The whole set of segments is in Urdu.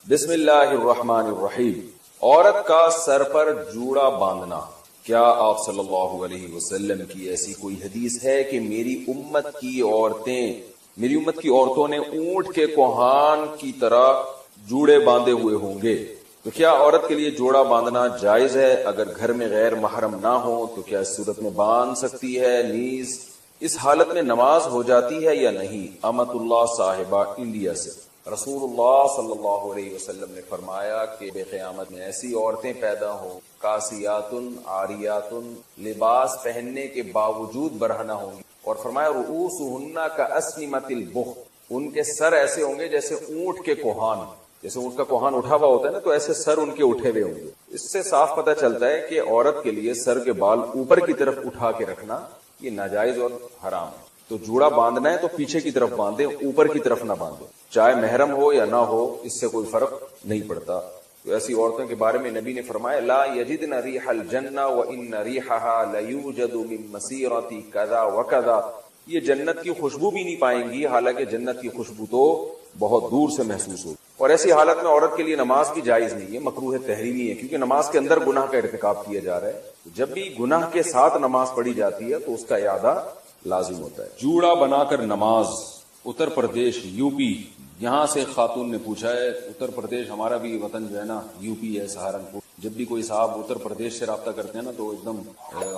بسم اللہ الرحمن الرحیم۔ عورت کا سر پر جوڑا باندھنا، کیا آپ صلی اللہ علیہ وسلم کی ایسی کوئی حدیث ہے کہ میری امت کی عورتوں نے اونٹ کے کوہان کی طرح جوڑے باندھے ہوئے ہوں گے؟ تو کیا عورت کے لیے جوڑا باندھنا جائز ہے؟ اگر گھر میں غیر محرم نہ ہو تو کیا اس صورت میں باندھ سکتی ہے؟ نیز اس حالت میں نماز ہو جاتی ہے یا نہیں؟ امت اللہ صاحبہ انڈیا سے۔ رسول اللہ صلی اللہ علیہ وسلم نے فرمایا کہ بے قیامت میں ایسی عورتیں پیدا ہوں کاسیات عاریات، لباس پہننے کے باوجود برہنہ ہوں گی، اور فرمایا رؤوسہن کاسنمۃ البخت، ان کے سر ایسے ہوں گے جیسے اونٹ کے کوہان، جیسے اونٹ کا کوہان اٹھا ہوا ہوتا ہے نا، تو ایسے سر ان کے اٹھے ہوئے ہوں گے۔ اس سے صاف پتہ چلتا ہے کہ عورت کے لیے سر کے بال اوپر کی طرف اٹھا کے رکھنا یہ ناجائز اور حرام ہے۔ تو جوڑا باندھنا ہے تو پیچھے کی طرف باندھے، اوپر کی طرف نہ باندھے، چاہے محرم ہو یا نہ ہو، اس سے کوئی فرق نہیں پڑتا۔ تو ایسی عورتوں کے بارے میں نبی نے فرمایا لا یجدن ریح الجنہ وان ریحها لیوجد من مسیرۃ کذا وکذا، یہ جنت کی خوشبو بھی نہیں پائیں گی، حالانکہ جنت کی خوشبو تو بہت دور سے محسوس ہوگی۔ اور ایسی حالت میں عورت کے لیے نماز بھی جائز نہیں ہے، مکروہ تحریمی ہے، کیونکہ نماز کے اندر گناہ کا ارتکاب کیا جا رہا ہے۔ جب بھی گناہ کے ساتھ نماز پڑھی جاتی ہے تو اس کا اعادہ لازم ہوتا ہے۔ جوڑا بنا کر نماز، اتر پردیش یو پی، یہاں سے خاتون نے پوچھا ہے، اتر پردیش ہمارا بھی وطن جو ہے نا یو پی ہے، سہارنپور۔ جب بھی کوئی صاحب اتر پردیش سے رابطہ کرتے ہیں نا تو ایک دم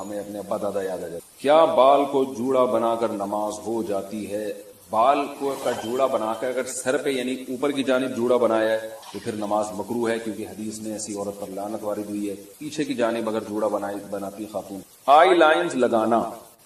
ہمیں اپنے ابا دادا یاد آ جاتے۔ کیا بال کو جوڑا بنا کر نماز ہو جاتی ہے؟ بال کو کا جوڑا بنا کر اگر سر پہ یعنی اوپر کی جانب جوڑا بنایا ہے تو پھر نماز مکروہ ہے، کیونکہ حدیث میں ایسی عورت پر لعنت وارد ہوئی ہے۔ پیچھے کی جانب اگر جوڑا بناتی خاتون۔ آئی لائنز لگانا،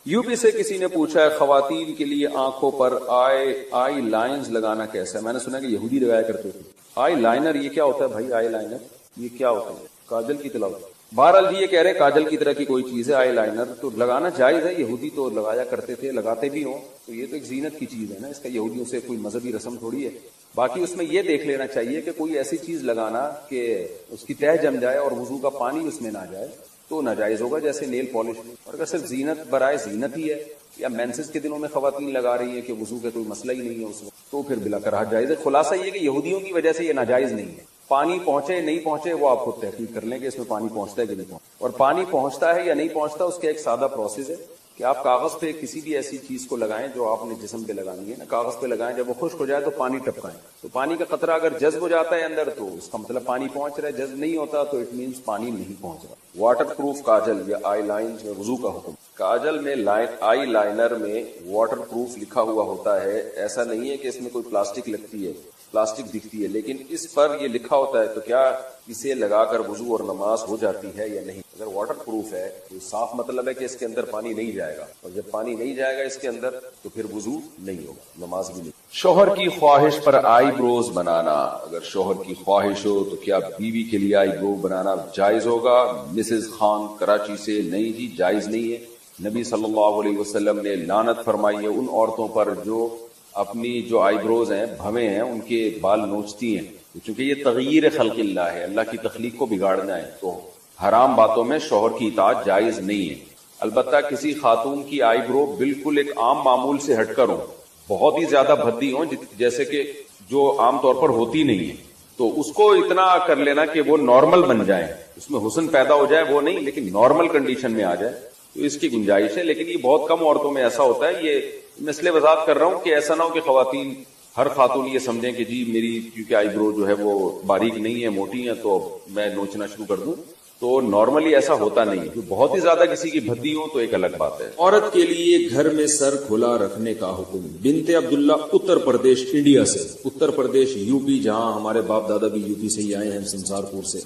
یو پی سے کسی نے پوچھا ہے خواتین کے لیے آنکھوں پر آئی لائنز لگانا کیسا ہے؟ میں نے سنا کہ یہودی لگایا کرتے تھے۔ آئی لائنر یہ کیا ہوتا ہے بھائی؟ آئی لائنر یہ کیا ہوتا ہے؟ کاجل کی طرح؟ بہرحال جی یہ کہہ رہے ہیں کاجل کی طرح کی کوئی چیز ہے آئی لائنر، تو لگانا جائز ہے، یہودی تو لگایا کرتے تھے، لگاتے بھی ہوں، تو یہ تو ایک زینت کی چیز ہے نا، اس کا یہودیوں سے کوئی مذہبی رسم تھوڑی ہے۔ باقی اس میں یہ دیکھ لینا چاہیے کہ کوئی ایسی چیز لگانا کہ اس کی تہ جم جائے اور وضو کا پانی اس میں نہ جائے تو ناجائز ہوگا، جیسے نیل پالش میں۔ اور اگر صرف زینت برائے زینت ہی ہے یا مینسز کے دنوں میں خواتین لگا رہی ہیں کہ وضو کا کوئی مسئلہ ہی نہیں ہے اس وقت، تو پھر بلا کراہت جائز ہے۔ خلاصہ یہ کہ یہودیوں کی وجہ سے یہ ناجائز نہیں ہے۔ پانی پہنچے نہیں پہنچے وہ آپ خود تحقیق کر لیں کہ اس میں پانی پہنچتا ہے کہ نہیں پہنچتا، اور پانی پہنچتا ہے یا نہیں پہنچتا اس کا ایک سادہ پروسیس ہے کہ آپ کاغذ پہ کسی بھی ایسی چیز کو لگائیں جو آپ نے جسم پہ لگانی ہے نا، کاغذ پہ لگائیں، جب وہ خشک ہو جائے تو پانی ٹپکائیں، تو پانی کا قطرہ اگر جذب ہو جاتا ہے اندر تو اس کا مطلب پانی پہنچ رہا ہے، جذب نہیں ہوتا تو اٹ مینس پانی نہیں پہنچ رہا۔ واٹر پروف کاجل یا آئی لائنز میں وضو کا حکم۔ کاجل میں آئی لائنر میں واٹر پروف لکھا ہوا ہوتا ہے، ایسا نہیں ہے کہ اس میں کوئی پلاسٹک لگتی ہے، پلاسٹک دکھتی ہے، لیکن اس پر یہ لکھا ہوتا ہے، تو کیا اسے لگا کر وضو اور نماز ہو جاتی ہے یا نہیں؟ اگر واٹر پروف ہے تو صاف مطلب ہے کہ اس کے اندر پانی نہیں جائے گا، اور جب پانی نہیں جائے گا اس کے اندر تو پھر وضو نہیں ہوگا، نماز بھی نہیں۔ شوہر کی خواہش پر آئی بروز بنانا، اگر شوہر کی خواہش ہو تو کیا بیوی کے لیے آئی برو بنانا جائز ہوگا؟ مسز خان کراچی سے، نہیں جی جائز نہیں ہے۔ نبی صلی اللہ علیہ وسلم نے لعنت فرمائی ہے ان عورتوں پر جو اپنی جو آئی بروز ہیں، بھویں ہیں، ان کے بال نوچتی ہیں، چونکہ یہ تغییر خلق اللہ ہے، اللہ کی تخلیق کو بگاڑنا ہے، تو حرام باتوں میں شوہر کی اطاعت جائز نہیں ہے۔ البتہ کسی خاتون کی آئی برو بالکل ایک عام معمول سے ہٹ کر ہو، بہت ہی زیادہ بھدی ہوں جیسے کہ جو عام طور پر ہوتی نہیں ہے، تو اس کو اتنا کر لینا کہ وہ نارمل بن جائیں، اس میں حسن پیدا ہو جائے وہ نہیں، لیکن نارمل کنڈیشن میں آ جائے تو اس کی گنجائش ہے، لیکن یہ بہت کم عورتوں میں ایسا ہوتا ہے۔ یہ میں اس لیے وضاحت کر رہا ہوں کہ ایسا نہ ہو کہ خواتین، ہر خاتون یہ سمجھیں کہ جی میری کیونکہ آئی برو جو ہے وہ باریک نہیں ہے، موٹی ہے، تو میں نوچنا شروع کر دوں، تو نارملی ایسا ہوتا نہیں ہے۔ بہت ہی زیادہ کسی کی بھدی ہو تو ایک الگ بات ہے۔ عورت کے لیے گھر میں سر کھلا رکھنے کا حکم، بنت عبداللہ اتر پردیش انڈیا سے، اتر پردیش یو پی، جہاں ہمارے باپ دادا بھی یو پی سے ہی آئے ہیں، سنسار پور سے۔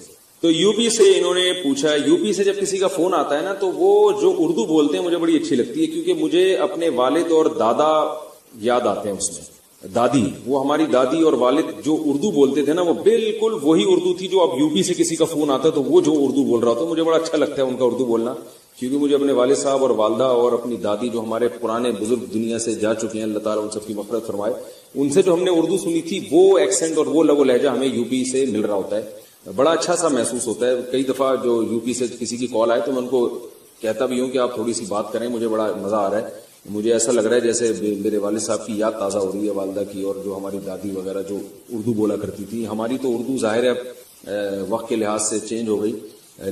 تو یو پی سے انہوں نے پوچھا، یو پی سے جب کسی کا فون آتا ہے نا تو وہ جو اردو بولتے ہیں مجھے بڑی اچھی لگتی ہے، کیونکہ مجھے اپنے والد اور دادا یاد آتے ہیں اس میں، دادی، وہ ہماری دادی اور والد جو اردو بولتے تھے نا وہ بالکل وہی اردو تھی جو اب یو پی سے کسی کا فون آتا ہے تو وہ جو اردو بول رہا تھا، مجھے بڑا اچھا لگتا ہے ان کا اردو بولنا، کیونکہ مجھے اپنے والد صاحب اور والدہ اور اپنی دادی جو ہمارے پرانے بزرگ دنیا سے جا چکے ہیں، اللہ تعالیٰ ان سب کی مغفرت فرمائے، ان سے جو ہم نے اردو سنی تھی وہ ایکسنٹ اور وہ لب و لہجہ ہمیں یو پی سے مل رہا ہوتا ہے، بڑا اچھا سا محسوس ہوتا ہے۔ کئی دفعہ جو یو پی سے کسی کی کال آئے تو میں ان کو کہتا بھی ہوں کہ آپ تھوڑی سی بات کریں، مجھے بڑا مزہ آ رہا ہے مجھے ایسا لگ رہا ہے جیسے میرے والد صاحب کی یاد تازہ ہو رہی ہے، والدہ کی، اور جو ہماری دادی وغیرہ جو اردو بولا کرتی تھی. ہماری تو اردو ظاہر ہے وقت کے لحاظ سے چینج ہو گئی،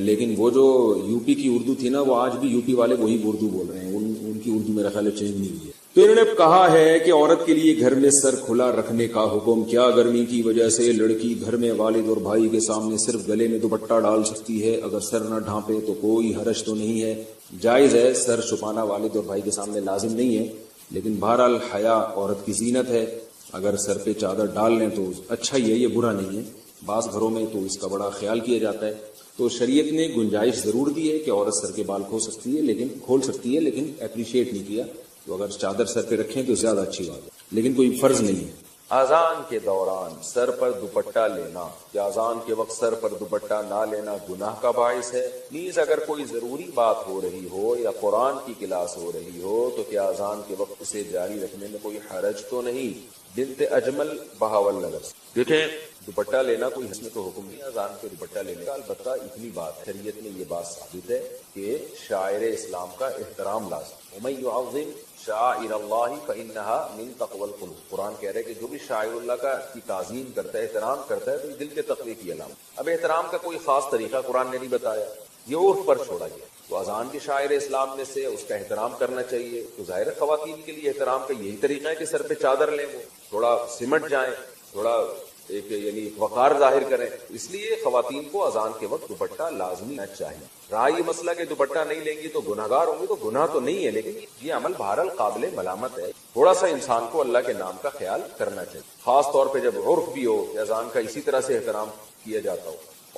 لیکن وہ جو یو پی کی اردو تھی نا، وہ آج بھی یو پی والے وہی اردو بول رہے ہیں. ان کی اردو میرا خیال ہے چینج نہیں ہوئی ہے. تو انہوں نے کہا ہے کہ عورت کے لیے گھر میں سر کھلا رکھنے کا حکم. کیا گرمی کی وجہ سے لڑکی گھر میں والد اور بھائی کے سامنے صرف گلے میں دوپٹہ ڈال سکتی ہے؟ اگر سر نہ ڈھانپے تو کوئی حرج تو نہیں ہے. جائز ہے، سر چھپانا والد اور بھائی کے سامنے لازم نہیں ہے، لیکن بہرحال حیا عورت کی زینت ہے. اگر سر پہ چادر ڈال لیں تو اچھا ہی ہے، یہ برا نہیں ہے. بعض گھروں میں تو اس کا بڑا خیال کیا جاتا ہے. تو شریعت نے گنجائش ضرور دی ہے کہ عورت سر کے بال کھول سکتی ہے، لیکن اپریشیٹ نہیں کیا. تو اگر چادر سر پہ رکھیں تو زیادہ اچھی بات ہے، لیکن کوئی فرض نہیں ہے. اذان کے دوران سر پر دوپٹہ لینا، یا اذان کے وقت سر پر دوپٹہ نہ لینا گناہ کا باعث ہے؟ نیز اگر کوئی ضروری بات ہو رہی ہو یا قرآن کی کلاس ہو رہی ہو تو کیا اذان کے وقت اسے جاری رکھنے میں کوئی حرج تو نہیں؟ بنت اجمل بہاول نگر. دیکھیں، دوپٹہ لینا کوئی حسن تو حکم نہیں اذان پہ دوپٹہ لینے کا. البتہ اتنی بات شریعت میں یہ بات ثابت ہے کہ شاعر اسلام کا احترام لازم. ومن يعظم شعائر اللہ فإنها من تقوى القلوب. قرآن کہہ رہے کہ جو بھی شاعر اللہ کی تعظیم کرتا ہے، احترام کرتا ہے، تو یہ دل کے تقوی کی علامت. اب احترام کا کوئی خاص طریقہ قرآن نے نہیں بتایا، یہ عرف پر چھوڑا گیا. تو اذان کے شاعر اسلام میں سے اس کا احترام کرنا چاہیے. تو ظاہر خواتین کے لیے احترام کا یہی طریقہ ہے کہ سر پہ چادر لیں، وہ تھوڑا سمٹ جائیں، تھوڑا ایک وقار ظاہر کریں. اس لیے خواتین کو اذان کے وقت دوپٹہ لازمی ہونا چاہیے. رہا یہ مسئلہ کہ دوپٹہ نہیں لیں گی تو گناہگار ہوں گی، تو گناہ تو نہیں ہے، لیکن یہ عمل بہرحال قابل ملامت ہے. تھوڑا سا انسان کو اللہ کے نام کا خیال کرنا چاہیے، خاص طور پہ جب عرف بھی ہو کہ اذان کا اسی طرح سے احترام کیا جاتا ہو.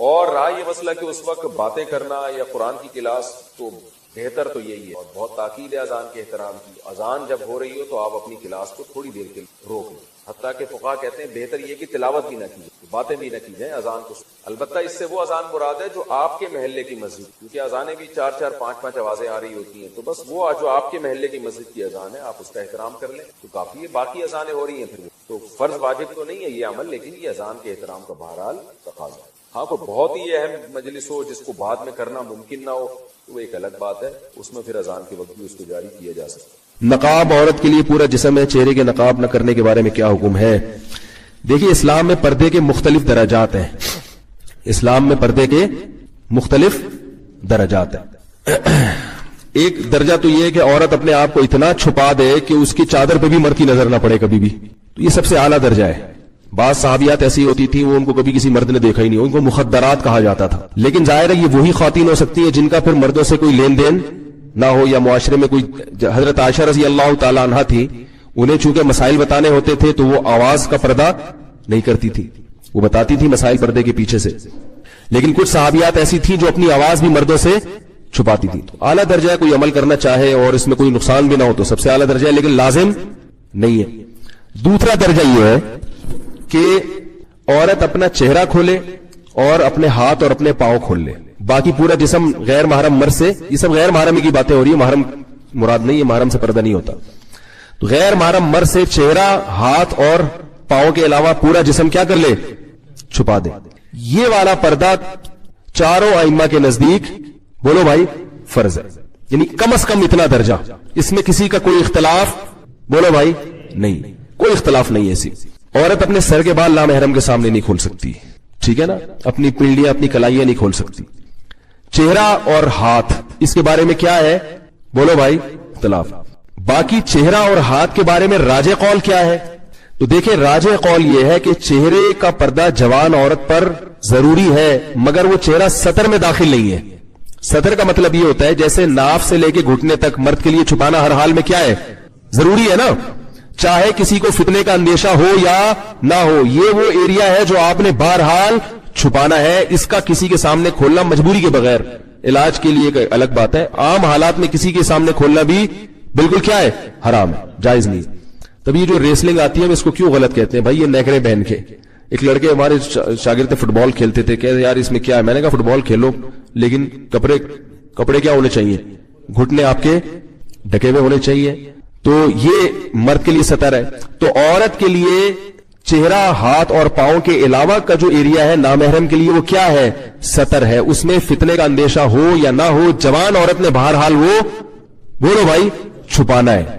اور رہا یہ مسئلہ کہ اس وقت باتیں کرنا یا قرآن کی کلاس، تو بہتر تو یہی ہے، اور بہت تاکید ہے اذان کے احترام کی. اذان جب ہو رہی ہو تو آپ اپنی کلاس کو تھوڑی دیر کے لیے روک لیں. حتیٰ کہ فقہا کہتے ہیں بہتر یہ کہ تلاوت بھی نہ کی جائے، باتیں بھی نہ کی جائیں اذان کو. البتہ اس سے وہ اذان مراد ہے جو آپ کے محلے کی مسجد، کیونکہ اذانیں بھی 4-4 5-5 آوازیں آ رہی ہوتی ہیں، تو بس وہ جو آپ کے محلے کی مسجد کی اذان ہے آپ اس کا احترام کر لیں تو کافی ہے. باقی اذانیں ہو رئی ہیں پھر تو فرض واجب تو نہیں ہے یہ عمل، لیکن یہ اذان کے احترام کا بہرحال تقاضا ہے. ہاں، کوئی بہت ہی اہم مجلس ہو جس کو بعد میں کرنا ممکن نہ ہو تو وہ ایک الگ بات ہے، اس میں پھر اذان کے وقت بھی اس کو جاری کیا جا سکتا ہے. نقاب عورت کے لیے پورا جسم ہے، چہرے کے نقاب نہ کرنے کے بارے میں کیا حکم ہے؟ دیکھیے، اسلام میں پردے کے مختلف درجات ہیں. اسلام میں پردے کے مختلف درجات ہیں. ایک درجہ تو یہ ہے کہ عورت اپنے آپ کو اتنا چھپا دے کہ اس کی چادر پہ بھی مرد کی نظر نہ پڑے کبھی بھی. تو یہ سب سے اعلیٰ درجہ ہے. بعض صحابیات ایسی ہوتی تھی وہ ان کو کبھی کسی مرد نے دیکھا ہی نہیں، ان کو مخدرات کہا جاتا تھا. لیکن ظاہر ہے یہ وہی خواتین ہو سکتی ہیں جن کا پھر مردوں سے کوئی لین دین نہ ہو، یا معاشرے میں کوئی. حضرت عائشہ رضی اللہ تعالی عنہا تھی، انہیں چونکہ مسائل بتانے ہوتے تھے تو وہ آواز کا پردہ نہیں کرتی تھی، وہ بتاتی تھی مسائل پردے کے پیچھے سے. لیکن کچھ صحابیات ایسی تھیں جو اپنی آواز بھی مردوں سے چھپاتی تھی. تو اعلیٰ درجہ ہے، کوئی عمل کرنا چاہے اور اس میں کوئی نقصان بھی نہ ہو تو سب سے اعلیٰ درجہ ہے، لیکن لازم نہیں ہے. دوسرا درجہ یہ ہے کہ عورت اپنا چہرہ کھولے اور اپنے ہاتھ اور اپنے پاؤں کھول لے، باقی پورا جسم غیر محرم مرد سے. یہ سب غیر محرمی کی باتیں ہو رہی ہیں، محرم مراد نہیں ہے، محرم سے پردہ نہیں ہوتا. تو غیر محرم مرد سے چہرہ، ہاتھ اور پاؤں کے علاوہ پورا جسم کیا کر لے؟ چھپا دے. یہ والا پردہ چاروں ائمہ کے نزدیک بولو بھائی فرض ہے، یعنی کم از کم اتنا درجہ. اس میں کسی کا کوئی اختلاف بولو بھائی نہیں، کوئی اختلاف نہیں ہے. ایسی عورت اپنے سر کے بال لامحرم کے سامنے نہیں کھول سکتی، ٹھیک ہے نا، اپنی پنڈلیاں اپنی کلائیاں نہیں کھول سکتی. چہرہ اور ہاتھ اس کے بارے میں کیا ہے بولو بھائی اختلاف. باقی چہرہ اور ہاتھ کے بارے میں راجح قول کیا ہے؟ تو دیکھیں، راجح قول یہ ہے کہ چہرے کا پردہ جوان عورت پر ضروری ہے، مگر وہ چہرہ سطر میں داخل نہیں ہے. سطر کا مطلب یہ ہوتا ہے جیسے ناف سے لے کے گھٹنے تک مرد کے لیے چھپانا ہر حال میں کیا ہے؟ ضروری ہے نا، چاہے کسی کو فتنے کا اندیشہ ہو یا نہ ہو. یہ وہ ایریا ہے جو آپ نے بہرحال چھپانا ہے، اس کا کسی کے سامنے کھولنا مجبوری کے بغیر، علاج کے لیے ایک الگ بات ہے، عام حالات میں کسی کے سامنے کھولنا بھی بالکل کیا ہے؟ حرام ہے، جائز نہیں. تب یہ جو ریسلنگ آتی ہے اس کو کیوں غلط کہتے ہیں بھائی؟ یہ نیکرے پہن کے. ایک لڑکے ہمارے شاگرد فٹ بال کھیلتے تھے، کہتے یار اس میں کیا ہے؟ میں نے کہا فٹ بال کھیلو لیکن کپڑے کیا ہونے چاہیے؟ گھٹنے آپ کے ڈھکے ہوئے ہونے چاہیے. تو یہ مرد کے لیے سطر ہے. تو عورت کے لیے چہرہ، ہاتھ اور پاؤں کے علاوہ کا جو ایریا ہے نامحرم کے لیے وہ کیا ہے؟ سطر ہے. اس میں فتنے کا اندیشہ ہو یا نہ ہو، جوان عورت نے بہرحال وہ بولو بھائی چھپانا ہے.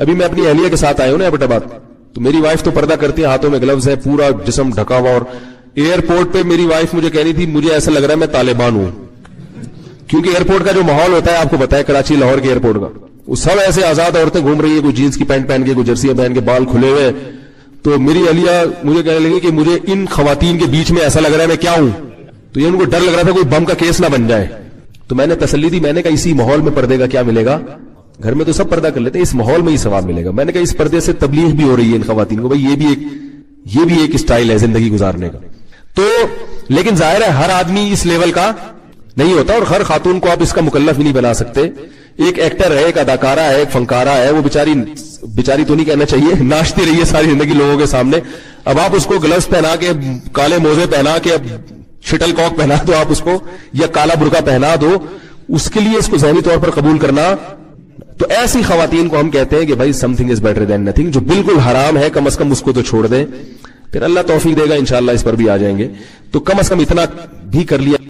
ابھی میں اپنی اہلیہ کے ساتھ آیا ہوں نا ایبٹ آباد, تو میری وائف تو پردہ کرتی ہے, ہاتھوں میں گلوز ہے, پورا جسم ڈھکا ہوا, اور ایئرپورٹ پہ میری وائف مجھے کہہ رہی تھی مجھے ایسا لگ رہا ہے میں طالبان ہوں, کیونکہ ایئرپورٹ کا جو ماحول ہوتا ہے آپ کو پتا ہے کراچی لاہور کے ایئرپورٹ کا, وہ سب ایسے آزاد عورتیں گھوم رہی ہے, کوئی جینس کی پینٹ پہن کے, کوئی جرسیاں پہن کے, بال کھلے ہوئے. تو میری اہلیہ مجھے کہنے لگی کہ مجھے ان خواتین کے بیچ میں ایسا لگ رہا ہے میں کیا ہوں, تو یہ ان کو ڈر لگ رہا تھا کوئی بم کا کیس نہ بن جائے. تو میں نے تسلی دی, میں نے کہا اسی ماحول میں پردے کا کیا ملے گا, گھر میں تو سب پردہ کر لیتے ہیں, اس ماحول میں ہی ثواب ملے گا. میں نے کہا اس پردے سے تبلیغ بھی ہو رہی ہے ان خواتین کو, بھائی یہ بھی ایک اسٹائل ہے زندگی گزارنے کا. تو لیکن ظاہر ہے ہر آدمی اس لیول کا نہیں ہوتا, اور ہر خاتون کو آپ اس کا مکلف ہی نہیں بنا سکتے. ایک ایکٹر ہے, ایک اداکارہ ہے, ایک فنکارہ ہے, وہ بیچاری تو نہیں کہنا چاہیے, ناچتی رہی ہے ساری زندگی لوگوں کے سامنے. اب آپ اس کو گلوز پہنا کے, کالے موزے پہنا کے, اب شٹل کاک پہنا دو آپ اس کو, یا کالا برقع پہنا دو, اس کے لیے اس کو ذہنی طور پر قبول کرنا. تو ایسی خواتین کو ہم کہتے ہیں کہ بھائی some thing is better than nothing, جو بالکل حرام ہے کم از کم اس کو تو چھوڑ دیں, پھر اللہ توفیق دے گا انشاءاللہ اس پر بھی آ جائیں گے. تو کم از کم اتنا بھی کر لیا